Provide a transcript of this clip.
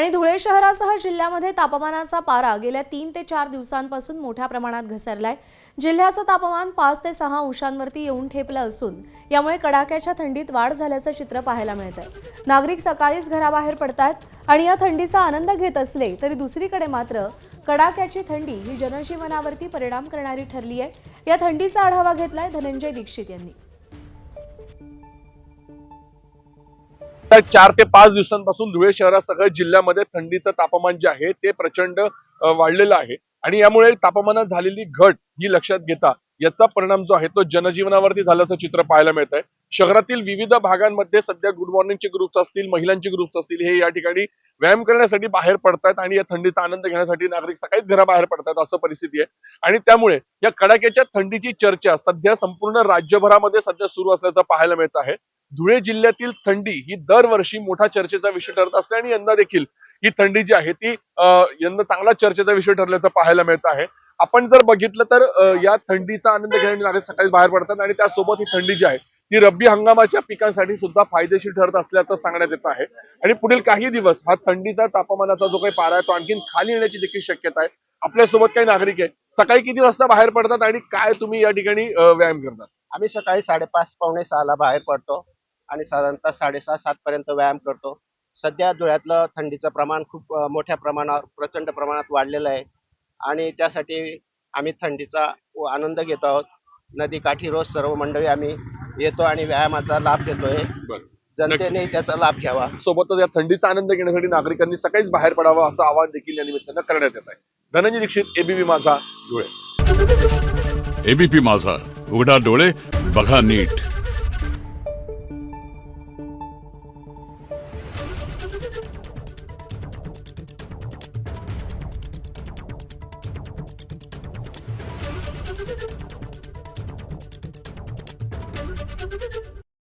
आणि धुळे शहरासह जिल्ह्यामध्ये तापमानाचा पारा गेल्या 3 ते 4 दिवसांपासून मोठ्या प्रमाणात घसरलाय। जिल्ह्याचं तापमान 5 ते 6 अंशांवरती येऊन ठेपलं असून यामुळे कडाक्याच्या थंडीत वाढ झाल्याचं चित्र पाहायला मिळतंय। नागरिक सकाळीच घराबाहेर पडतायत आणि या थंडीचा आनंद घेत असले तरी दुसरीकडे मात्र कडाक्याची थंडी ही जनजीवनावरती परिणाम करणारी ठरली आहे। या थंडीचा आढावा घेतलाय धनंजय दीक्षित यांनी। 4 ते 5 दिवसांपासून धुळे शहरासह जिल्ह्यामध्ये थंडीचं तापमान जे आहे ते प्रचंड वाढलेलं आहे आणि यामुळे तापमानात झालेली घट ही लक्षात घेता याचा परिणाम जो आहे तो जनजीवनावरती झाल्याचं चित्र पाहायला मिळत आहे। शहरातील विविध भागांमध्ये सध्या गुड मॉर्निंगचे ग्रुप्स असतील, महिलांचे ग्रुप्स असतील, हे या ठिकाणी व्यायाम करण्यासाठी बाहेर पडतायत आणि या थंडीचा आनंद घेण्यासाठी नागरिक सकाळीच घराबाहेर पडतात असं परिस्थिती आहे। आणि त्यामुळे या कडाक्याच्या थंडीची चर्चा सध्या संपूर्ण राज्यभरामध्ये सध्या सुरू असल्याचं पाहायला मिळत आहे। धुळे जिल्ह्यातील थंडी ही दरवर्षी मोठा चर्चेचा विषय ठरत असते आणि यंदा देखील ही थंडी जी आहे ती यंदा चांगला चर्चेचा विषय ठरल्याचं पाहायला मिळत आहे। आपण जर बघितलं तर या थंडीचा आनंद घेण्यासाठी नागरिक सकाळी बाहेर पडतात आणि त्यासोबत ही थंडी जी आहे ती रब्बी हंगामाच्या पिकांसाठी सुद्धा फायदेशीर ठरत असल्याचं सांगण्यात येत आहे। आणि पुढील काही दिवस हा थंडीचा तापमानाचा जो काही पारा आहे तो आणखीन खाली येण्याची देखील शक्यता आहे। आपल्यासोबत काही नागरिक आहे, सकाळी किती वाजता बाहेर पडतात आणि काय तुम्ही या ठिकाणी व्यायाम करतात? आम्ही सकाळी 5:30 पावणे 6ला बाहेर पडतो आणि साधारणतः 6:30-7 पर्यंत व्यायाम करतो। सध्या धुळ्यातलं थंडीचं प्रमाण खूप मोठ्या प्रमाणावर प्रचंड प्रमाणात वाढलेलं आहे आणि त्यासाठी आम्ही थंडीचा आनंद घेतो आहोत। नदीकाठी रोज सर्व मंडळी आम्ही येतो आणि व्यायामाचा लाभ घेतोय। जनतेने त्याचा लाभ घ्यावा। सोबतच या थंडीचा आनंद घेण्यासाठी नागरिकांनी सकाळीच बाहेर पडावं असं आवाहन देखील या निमित्तानं करण्यात येत आहे। धनंजय दीक्षित, एबीपी माझा, धुळे। एबीपी माझा, उघडा डोळे बघा नीट।